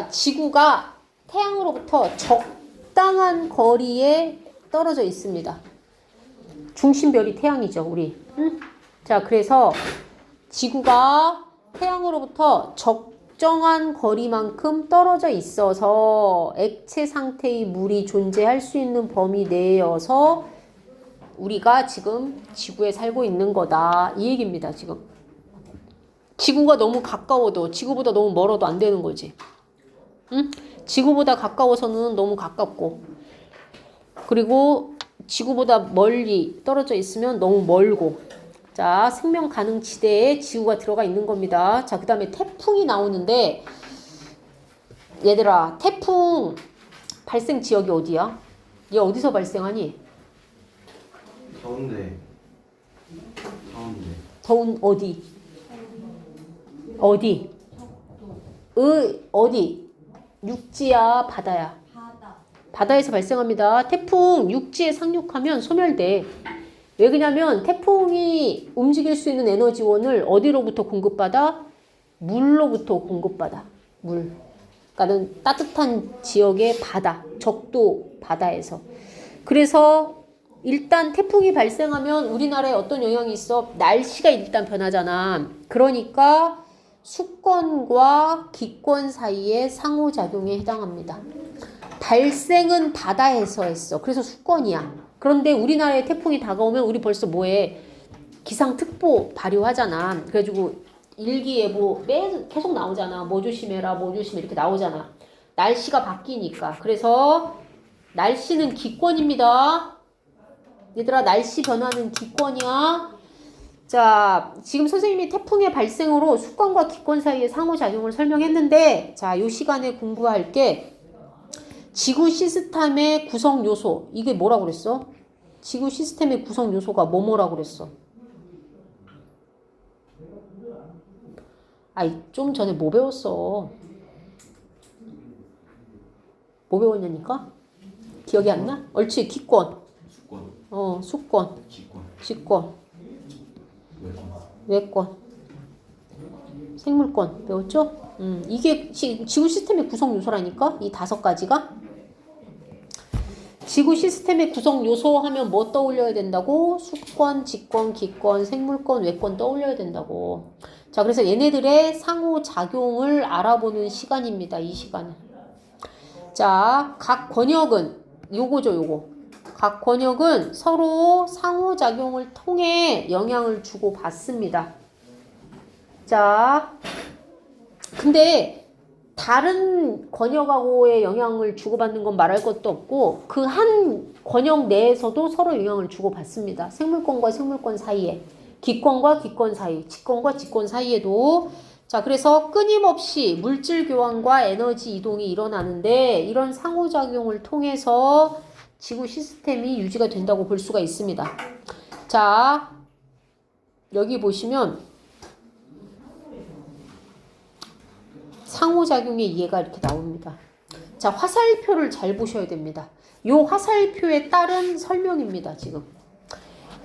지구가 태양으로부터 적당한 거리에 떨어져 있습니다. 중심별이 태양이죠, 우리. 자, 그래서 지구가 태양으로부터 적정한 거리만큼 떨어져 있어서 액체 상태의 물이 존재할 수 있는 범위 내여서 우리가 지금 지구에 살고 있는 거다. 이 얘기입니다, 지금. 지구가 너무 가까워도, 지구보다 너무 멀어도 안 되는 거지. 응? 지구보다 가까워서는 너무 가깝고, 그리고 지구보다 멀리 떨어져 있으면 너무 멀고. 자, 생명 가능 지대에 지구가 들어가 있는 겁니다. 자, 그 다음에 태풍이 나오는데, 얘들아, 태풍 발생 지역이 어디야? 얘 어디서 발생하니? 더운데. 더운 어디? 어디? 어디? 육지야, 바다야? 바다에서 발생합니다. 태풍 육지에 상륙하면 소멸돼. 왜 그러냐면 태풍이 움직일 수 있는 에너지원을 어디로부터 공급받아? 물로부터 공급받아. 물. 그러니까는 따뜻한 지역의 바다, 적도 바다에서. 그래서 일단 태풍이 발생하면 우리나라에 어떤 영향이 있어? 날씨가 일단 변하잖아. 그러니까 수권과 기권 사이의 상호작용에 해당합니다. 발생은 바다에서 했어. 그래서 수권이야. 그런데 우리나라에 태풍이 다가오면 우리 벌써 뭐해? 기상특보 발효하잖아. 그래가지고 일기예보 계속 나오잖아. 뭐 조심해라, 뭐 조심해 이렇게 나오잖아. 날씨가 바뀌니까. 그래서 날씨는 기권입니다. 얘들아, 날씨 변화는 기권이야. 자, 지금 선생님이 태풍의 발생으로 수권과 기권 사이의 상호작용을 설명했는데, 자, 요 시간에 공부할 게 지구 시스템의 구성 요소. 이게 뭐라고 그랬어? 지구 시스템의 구성 요소가 뭐라고 그랬어? 좀 전에 뭐 배웠어? 뭐 배웠냐니까? 기억이 안 나? 옳지, 기권. 수권. 직권. 외권. 생물권 배웠죠? 이게 지구 시스템의 구성 요소라니까? 이 5가지가. 지구 시스템의 구성 요소 하면 뭐 떠올려야 된다고? 수권, 직권, 기권, 생물권, 외권 떠올려야 된다고. 자, 그래서 얘네들의 상호작용을 알아보는 시간입니다. 이 시간은. 자, 각 권역은 요거죠, 요거. 각 권역은 서로 상호작용을 통해 영향을 주고 받습니다. 자, 근데 다른 권역하고의 영향을 주고받는 건 말할 것도 없고 그 한 권역 내에서도 서로 영향을 주고받습니다. 생물권과 생물권 사이에, 기권과 기권 사이, 직권과 직권 사이에도. 자, 그래서 끊임없이 물질 교환과 에너지 이동이 일어나는데 이런 상호작용을 통해서 지구 시스템이 유지가 된다고 볼 수가 있습니다. 자, 여기 보시면 상호작용의 이해가 이렇게 나옵니다. 자, 화살표를 잘 보셔야 됩니다. 요 화살표에 따른 설명입니다, 지금.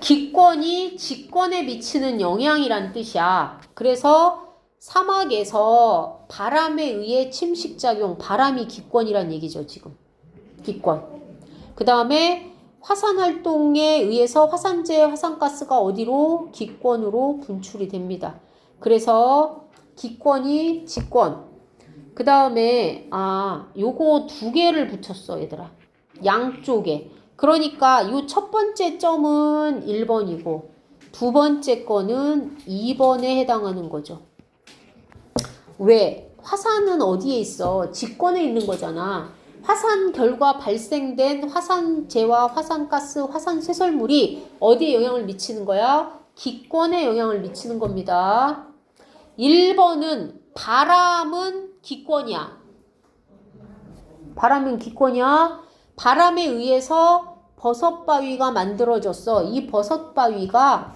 기권이 직권에 미치는 영향이란 뜻이야. 그래서 사막에서 바람에 의해 침식작용, 바람이 기권이란 얘기죠, 지금. 기권. 그 다음에 화산활동에 의해서 화산재, 화산가스가 어디로? 기권으로 분출이 됩니다. 그래서 기권이 직권. 그 다음에 요거 2개를 붙였어, 얘들아. 양쪽에. 그러니까 요 첫 번째 점은 1번이고 두 번째 거는 2번에 해당하는 거죠. 왜? 화산은 어디에 있어? 직권에 있는 거잖아. 화산 결과 발생된 화산재와 화산가스, 화산쇄설물이 어디에 영향을 미치는 거야? 기권에 영향을 미치는 겁니다. 1번은 바람은 기권이야. 바람은 기권이야. 바람에 의해서 버섯바위가 만들어졌어. 이 버섯바위가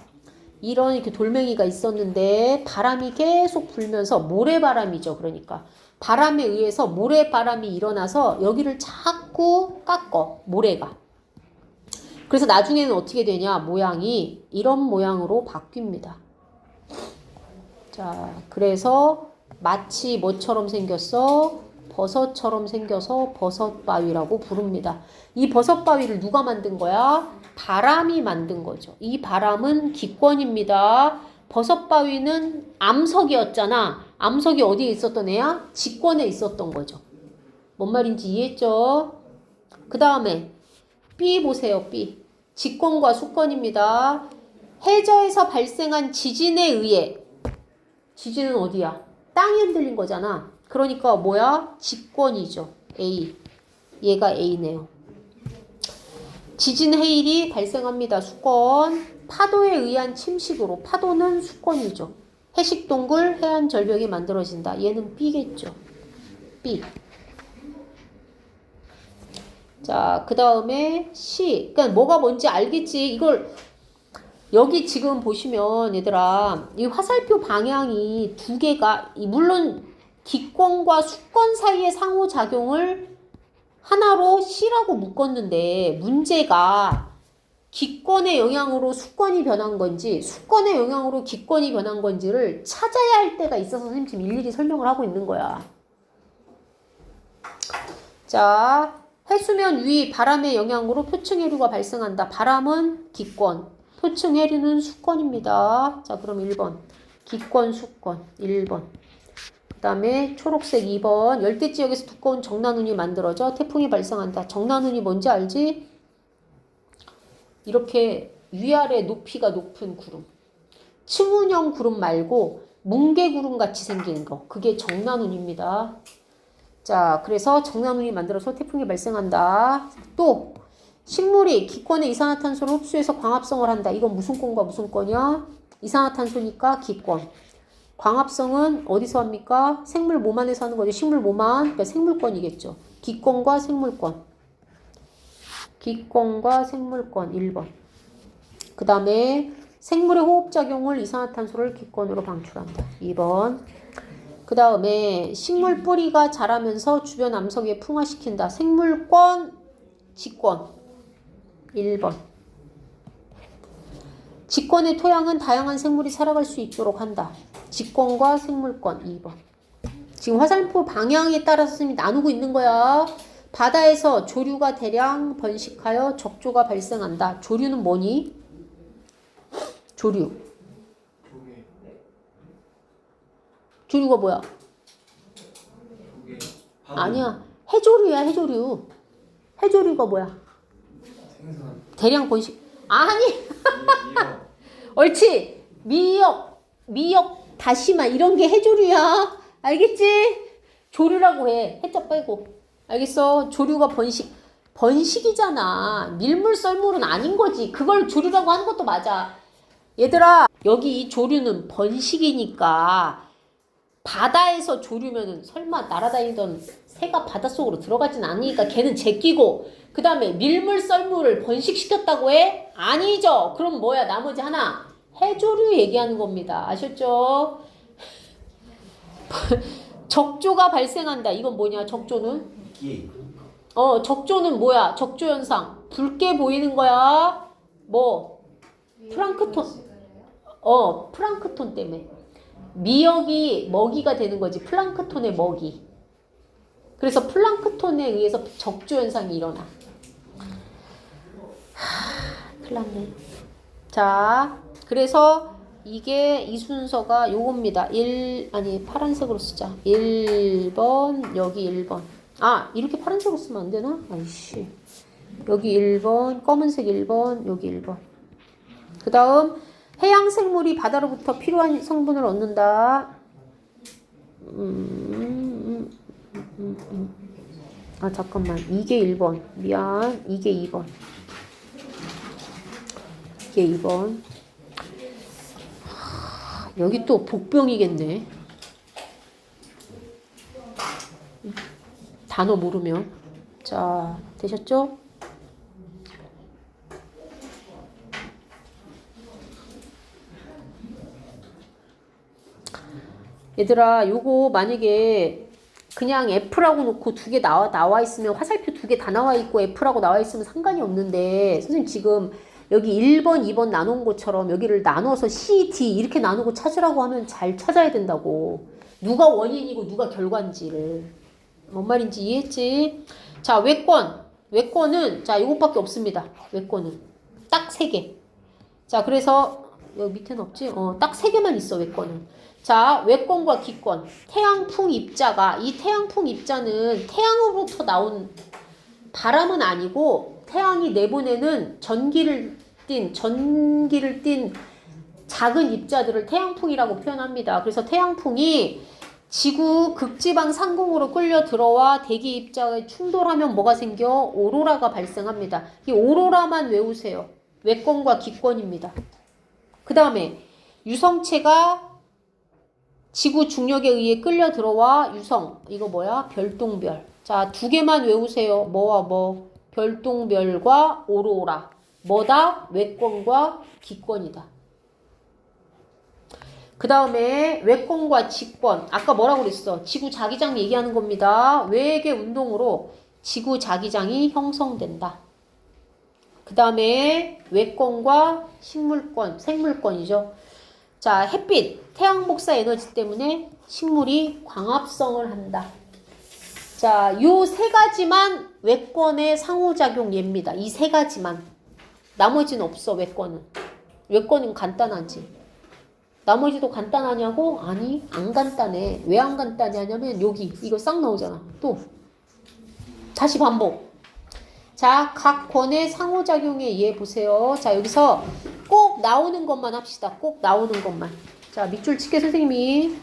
이런 이렇게 돌멩이가 있었는데 바람이 계속 불면서 모래바람이죠. 그러니까 바람에 의해서 모래바람이 일어나서 여기를 자꾸 깎어. 모래가. 그래서 나중에는 어떻게 되냐? 모양이 이런 모양으로 바뀝니다. 자, 그래서 마치 뭐처럼 생겼어? 버섯처럼 생겨서 버섯바위라고 부릅니다. 이 버섯바위를 누가 만든 거야? 바람이 만든 거죠. 이 바람은 기권입니다. 버섯바위는 암석이었잖아. 암석이 어디에 있었던 애야? 직권에 있었던 거죠. 뭔 말인지 이해했죠? 그 다음에 B 보세요. B. 직권과 수권입니다. 해저에서 발생한 지진에 의해 지진은 어디야? 땅이 흔들린 거잖아. 그러니까 뭐야? 직권이죠. A. 얘가 A네요. 지진 해일이 발생합니다. 수권. 파도에 의한 침식으로. 파도는 수권이죠. 해식동굴 해안 절벽이 만들어진다. 얘는 B겠죠. B. 자, 그 다음에 C. 그러니까 뭐가 뭔지 알겠지? 이걸 여기 지금 보시면 얘들아 이 화살표 방향이 두 개가 물론 기권과 수권 사이의 상호작용을 하나로 C라고 묶었는데 문제가 기권의 영향으로 수권이 변한 건지 수권의 영향으로 기권이 변한 건지를 찾아야 할 때가 있어서 선생님 지금 일일이 설명을 하고 있는 거야. 자, 해수면 위 바람의 영향으로 표층해류가 발생한다. 바람은 기권, 표층해류는 수권입니다. 자, 그럼 1번. 기권, 수권. 1번. 그 다음에 초록색 2번. 열대지역에서 두꺼운 정난운이 만들어져 태풍이 발생한다. 정난운이 뭔지 알지? 이렇게 위아래 높이가 높은 구름. 층운형 구름 말고 뭉게구름 같이 생긴 거. 그게 정난운입니다. 자, 그래서 정난운이 만들어서 태풍이 발생한다. 또 식물이 기권의 이산화탄소를 흡수해서 광합성을 한다. 이건 무슨 권과 무슨 권이야? 이산화탄소니까 기권. 광합성은 어디서 합니까? 생물 몸 안에서 하는 거죠. 식물 몸 안. 그러니까 생물권이겠죠. 기권과 생물권. 기권과 생물권 1번. 그 다음에 생물의 호흡작용을 이산화탄소를 기권으로 방출한다. 2번. 그 다음에 식물 뿌리가 자라면서 주변 암석에 풍화시킨다. 생물권, 직권. 1번. 직권의 토양은 다양한 생물이 살아갈 수 있도록 한다. 직권과 생물권. 2번. 지금 화살표 방향에 따라서 선생님이 나누고 있는 거야. 바다에서 조류가 대량 번식하여 적조가 발생한다. 조류는 뭐니? 조류. 조류가 뭐야? 아니야. 해조류야, 해조류. 해조류가 뭐야? 대량 번식. 아니! 옳지! 미역, 다시마, 이런 게 해조류야. 알겠지? 조류라고 해. 해자 빼고. 알겠어? 조류가 번식이잖아. 밀물 썰물은 아닌 거지. 그걸 조류라고 하는 것도 맞아. 얘들아, 여기 이 조류는 번식이니까 바다에서 조류면은 설마 날아다니던 새가 바닷속으로 들어가진 않으니까 걔는 제끼고 그 다음에 밀물 썰물을 번식시켰다고 해? 아니죠. 그럼 뭐야? 나머지 하나. 해조류 얘기하는 겁니다. 아셨죠? 적조가 발생한다. 이건 뭐냐? 적조는? 적조는 뭐야? 적조현상. 붉게 보이는 거야. 뭐? 플랑크톤. 플랑크톤 때문에. 미역이 먹이가 되는 거지. 플랑크톤의 먹이. 그래서 플랑크톤에 의해서 적조현상이 일어나. 큰일 났네. 자, 그래서 이게 이 순서가 요겁니다. 파란색으로 쓰자. 1번, 여기 1번. 아, 이렇게 파란색으로 쓰면 안 되나? 아이씨. 여기 1번, 검은색 1번, 여기 1번. 그 다음, 해양생물이 바다로부터 필요한 성분을 얻는다. 아, 잠깐만. 이게 1번. 미안. 이게 2번. 이게 2번. 여기 또 복병이겠네. 단어 모르면. 자, 되셨죠? 얘들아, 요거 만약에 그냥 F라고 놓고 두 개 나와 있으면 화살표 두 개 다 나와 있고 F라고 나와 있으면 상관이 없는데 선생님 지금 여기 1번, 2번 나눈 것처럼 여기를 나눠서 C, D 이렇게 나누고 찾으라고 하면 잘 찾아야 된다고. 누가 원인이고 누가 결과인지를. 뭔 말인지 이해했지? 자, 외권. 외권은 자, 이것밖에 없습니다. 외권은 딱 3개. 자, 그래서 여기 밑에는 없지? 딱 3개만 있어, 외권은. 자, 외권과 기권. 태양풍 입자가 이 태양풍 입자는 태양으로부터 나온 바람은 아니고 태양이 내보내는 전기를 띤 작은 입자들을 태양풍이라고 표현합니다. 그래서 태양풍이 지구 극지방 상공으로 끌려 들어와 대기 입자에 충돌하면 뭐가 생겨? 오로라가 발생합니다. 이 오로라만 외우세요. 외권과 기권입니다. 그 다음에 유성체가 지구 중력에 의해 끌려 들어와 유성. 이거 뭐야? 별똥별. 자, 2개만 외우세요. 뭐와 뭐? 별똥별과 오로라. 뭐다? 외권과 기권이다. 그 다음에 외권과 직권. 아까 뭐라고 그랬어? 지구 자기장 얘기하는 겁니다. 외계 운동으로 지구 자기장이 형성된다. 그 다음에 외권과 식물권, 생물권이죠. 자, 햇빛, 태양 복사 에너지 때문에 식물이 광합성을 한다. 자, 요 3가지만 외권의 상호작용 예입니다. 이 3가지만. 나머지는 없어, 외권은. 외권은 간단하지. 나머지도 간단하냐고? 아니, 안 간단해. 왜 안 간단하냐면 여기 이거 싹 나오잖아. 또 다시 반복. 자, 각 권의 상호작용에 이해 보세요. 자, 여기서 꼭 나오는 것만 합시다. 꼭 나오는 것만. 자, 밑줄 칠게 선생님이.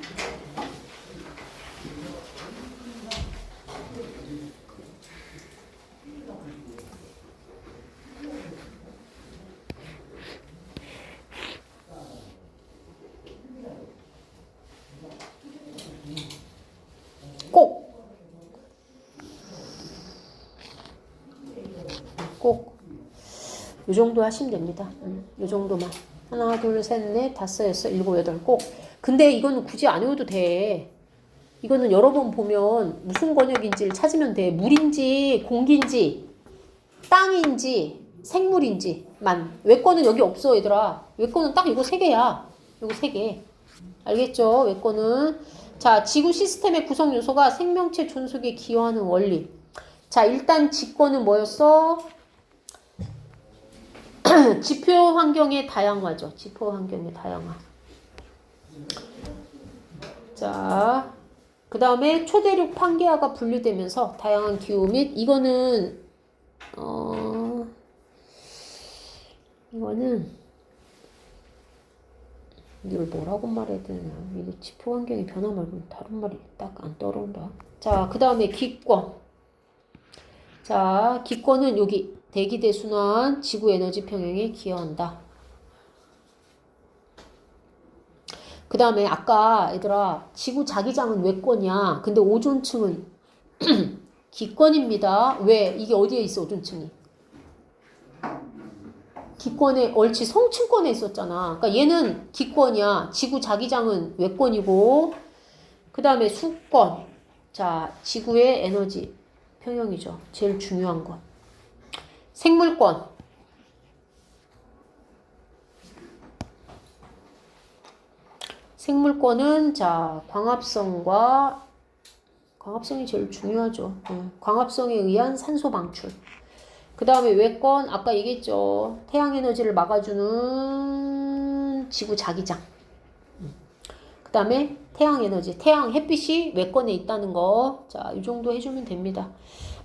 꼭 요 정도 하시면 됩니다. 요 정도만. 하나, 둘, 셋, 넷, 다섯, 여섯, 일곱, 여덟. 꼭. 근데 이거는 굳이 안 외워도 돼. 이거는 여러 번 보면 무슨 권역인지를 찾으면 돼. 물인지, 공기인지, 땅인지, 생물인지만. 외권은 여기 없어, 얘들아. 외권은 딱 이거 3개야. 이거 3개. 알겠죠? 외권은. 자, 지구 시스템의 구성 요소가 생명체 존속에 기여하는 원리. 자, 일단 직권은 뭐였어? 지표 환경의 다양화죠. 지표 환경의 다양화. 자, 그 다음에 초대륙 판게아가 분류되면서 다양한 기후 및 이거는 이거는 이걸 뭐라고 말해야 되나? 이거 지표 환경의 변화 말고 다른 말이 딱 안 떠오른다. 자, 그 다음에 기권. 자, 기권은 여기 대기대순환 지구 에너지 평형에 기여한다. 그 다음에 아까 얘들아 지구 자기장은 외권이야. 근데 오존층은 기권입니다. 왜? 이게 어디에 있어 오존층이? 기권에 옳지 성층권에 있었잖아. 그러니까 얘는 기권이야. 지구 자기장은 외권이고 그 다음에 수권. 자, 지구의 에너지 평형이죠. 제일 중요한 것. 생물권. 생물권은 자, 광합성이 제일 중요하죠. 광합성에 의한 산소 방출. 그 다음에 외권, 아까 얘기했죠. 태양 에너지를 막아주는 지구 자기장. 그 다음에 태양 에너지, 태양 햇빛이 외권에 있다는 거. 자, 이 정도 해주면 됩니다.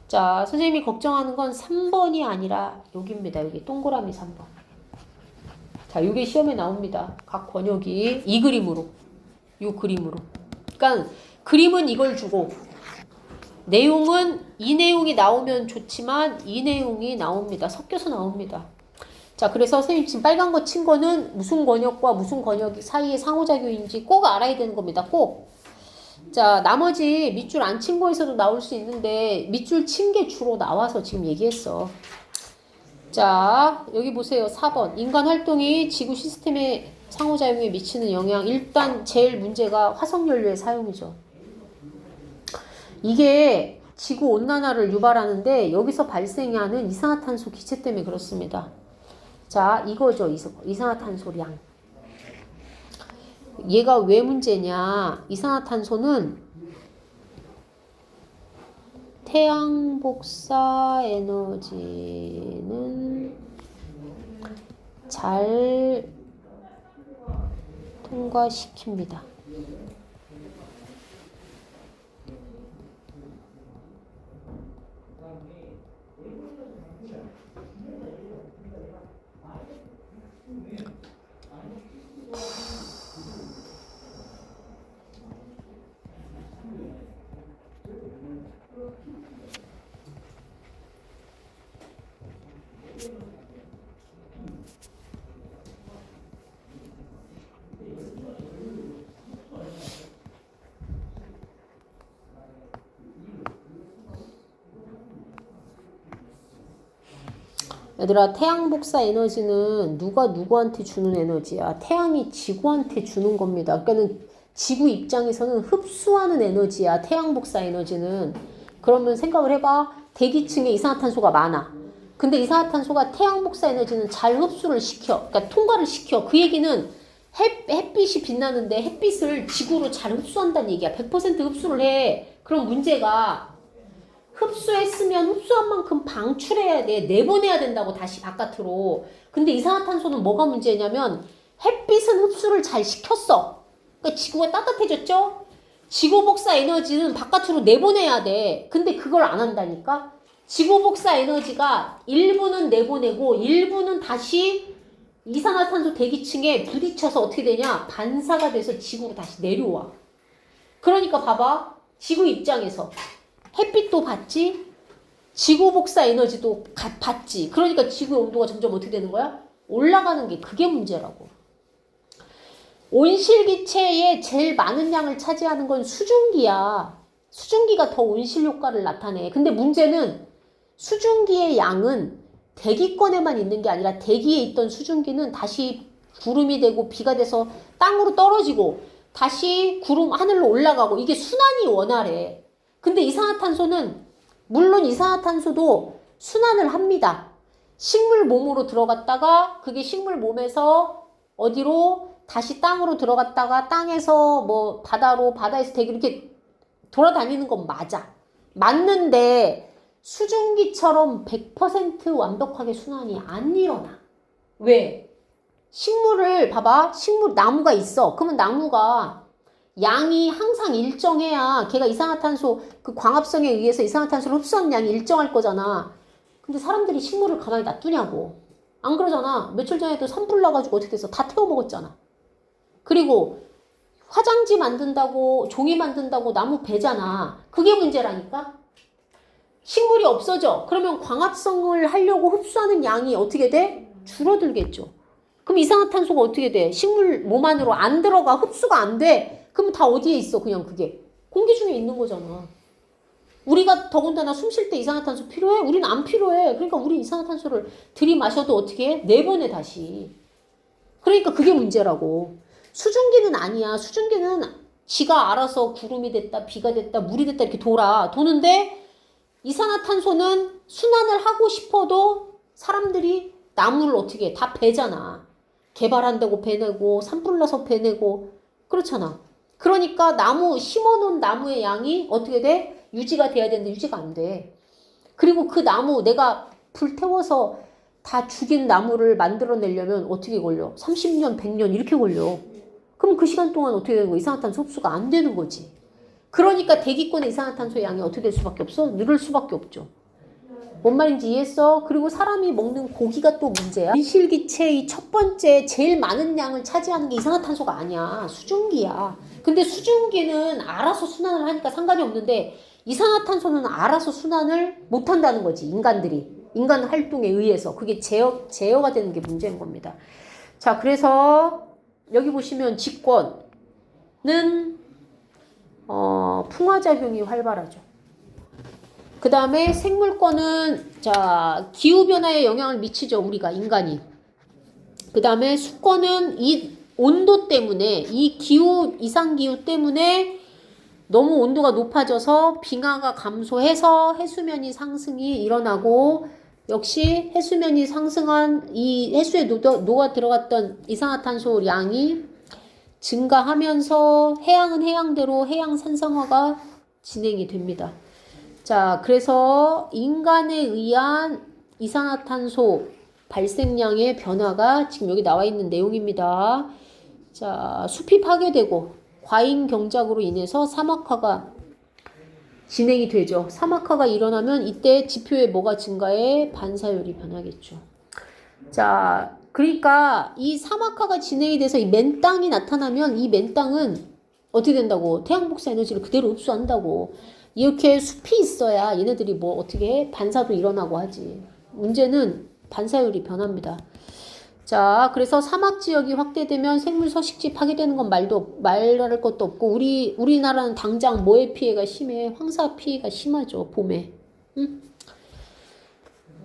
자, 선생님이 걱정하는 건 3번이 아니라 여기입니다. 여기 동그라미 3번. 자, 이게 시험에 나옵니다. 각 권역이 이 그림으로. 그러니까 그림은 이걸 주고 내용은 이 내용이 나오면 좋지만 이 내용이 나옵니다. 섞여서 나옵니다. 자, 그래서 선생님 지금 빨간 거 친 거는 무슨 권역과 무슨 권역 사이의 상호작용인지 꼭 알아야 되는 겁니다. 꼭. 자, 나머지 밑줄 안 친 거에서도 나올 수 있는데 밑줄 친 게 주로 나와서 지금 얘기했어. 자, 여기 보세요. 4번. 인간 활동이 지구 시스템의 상호작용에 미치는 영향. 일단 제일 문제가 화석연료의 사용이죠. 이게 지구온난화를 유발하는데 여기서 발생하는 이산화탄소 기체 때문에 그렇습니다. 자, 이거죠. 이산화탄소량. 얘가 왜 문제냐. 이산화탄소는 태양 복사 에너지는 잘 통과시킵니다. 얘들아, 태양 복사 에너지는 누가 누구한테 주는 에너지야? 태양이 지구한테 주는 겁니다. 그러니까는 지구 입장에서는 흡수하는 에너지야. 태양 복사 에너지는. 그러면 생각을 해봐. 대기층에 이산화탄소가 많아. 근데 이산화탄소가 태양 복사 에너지는 잘 흡수를 시켜. 그러니까 통과를 시켜. 그 얘기는 햇빛이 빛나는데 햇빛을 지구로 잘 흡수한다는 얘기야. 100% 흡수를 해. 그럼 문제가 흡수했으면 흡수한 만큼 방출해야 돼. 내보내야 된다고 다시 바깥으로. 근데 이산화탄소는 뭐가 문제냐면 햇빛은 흡수를 잘 시켰어. 그러니까 지구가 따뜻해졌죠? 지구 복사 에너지는 바깥으로 내보내야 돼. 근데 그걸 안 한다니까? 지구 복사 에너지가 일부는 내보내고 일부는 다시 이산화탄소 대기층에 부딪혀서 어떻게 되냐? 반사가 돼서 지구로 다시 내려와. 그러니까 봐봐. 지구 입장에서 햇빛도 받지, 지구 복사 에너지도 받지. 그러니까 지구의 온도가 점점 어떻게 되는 거야? 올라가는 게 그게 문제라고. 온실기체의 제일 많은 양을 차지하는 건 수증기야. 수증기가 더 온실 효과를 나타내. 근데 문제는 수증기의 양은 대기권에만 있는 게 아니라 대기에 있던 수증기는 다시 구름이 되고 비가 돼서 땅으로 떨어지고 다시 구름 하늘로 올라가고 이게 순환이 원활해. 근데 이산화탄소는 물론 이산화탄소도 순환을 합니다. 식물 몸으로 들어갔다가 그게 식물 몸에서 어디로 다시 땅으로 들어갔다가 땅에서 뭐 바다로 바다에서 대기로 이렇게 돌아다니는 건 맞아. 맞는데 수증기처럼 100% 완벽하게 순환이 안 일어나. 왜? 식물을 봐봐. 나무가 있어. 그러면 나무가 양이 항상 일정해야 걔가 이산화탄소 그 광합성에 의해서 이산화탄소를 흡수하는 양이 일정할 거잖아. 근데 사람들이 식물을 가만히 놔두냐고. 안 그러잖아. 며칠 전에도 산불 나가지고 어떻게 됐어? 다 태워 먹었잖아. 그리고 화장지 만든다고 종이 만든다고 나무 베잖아. 그게 문제라니까. 식물이 없어져. 그러면 광합성을 하려고 흡수하는 양이 어떻게 돼? 줄어들겠죠. 그럼 이산화탄소가 어떻게 돼? 식물 몸 안으로 안 들어가. 흡수가 안 돼. 그럼 다 어디에 있어? 그냥 그게. 공기 중에 있는 거잖아. 우리가 더군다나 숨 쉴 때 이산화탄소 필요해? 우리는 안 필요해. 그러니까 우리 이산화탄소를 들이마셔도 어떻게 해? 내보내 다시. 그러니까 그게 문제라고. 수증기는 아니야. 수증기는 지가 알아서 구름이 됐다, 비가 됐다, 물이 됐다 이렇게 도는데 이산화탄소는 순환을 하고 싶어도 사람들이 나무를 어떻게 해? 다 베잖아. 개발한다고 베내고 산불 나서 베내고 그렇잖아. 그러니까 심어놓은 나무의 양이 어떻게 돼? 유지가 돼야 되는데 유지가 안 돼. 그리고 그 나무 내가 불태워서 다 죽인 나무를 만들어내려면 어떻게 걸려? 30년, 100년 이렇게 걸려. 그럼 그 시간 동안 어떻게 되는 거야? 이산화탄소 흡수가 안 되는 거지. 그러니까 대기권의 이산화탄소의 양이 어떻게 될 수밖에 없어? 늘을 수밖에 없죠. 뭔 말인지 이해했어? 그리고 사람이 먹는 고기가 또 문제야. 온실기체의 첫 번째 제일 많은 양을 차지하는 게 이산화탄소가 아니야. 수증기야. 근데 수증기는 알아서 순환을 하니까 상관이 없는데 이산화탄소는 알아서 순환을 못한다는 거지. 인간 활동에 의해서. 그게 제어가 되는 게 문제인 겁니다. 자, 그래서 여기 보시면 직권은 풍화작용이 활발하죠. 그 다음에 생물권은 기후변화에 영향을 미치죠. 우리가 인간이. 그 다음에 수권은 이 온도 때문에 이 이상기후 때문에 너무 온도가 높아져서 빙하가 감소해서 해수면이 상승이 일어나고 역시 해수면이 상승한 이 해수에 녹아 들어갔던 이산화탄소 양이 증가하면서 해양은 해양대로 해양 산성화가 진행이 됩니다. 자, 그래서 인간에 의한 이산화탄소 발생량의 변화가 지금 여기 나와 있는 내용입니다. 자, 숲이 파괴되고 과잉 경작으로 인해서 사막화가 진행이 되죠. 사막화가 일어나면 이때 지표에 뭐가 증가해? 반사율이 변하겠죠. 자, 그러니까 이 사막화가 진행이 돼서 이 맨땅이 나타나면 이 맨땅은 어떻게 된다고? 태양 복사 에너지를 그대로 흡수한다고. 이렇게 숲이 있어야 얘네들이 뭐 어떻게 해? 반사도 일어나고 하지. 문제는 반사율이 변합니다. 자, 그래서 사막 지역이 확대되면 생물 서식지 파괴되는 건 말할 것도 없고, 우리나라는 당장 뭐의 피해가 심해? 황사 피해가 심하죠, 봄에. 응?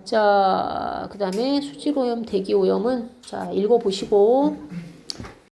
자, 그 다음에 수질오염, 대기오염은, 자, 읽어보시고,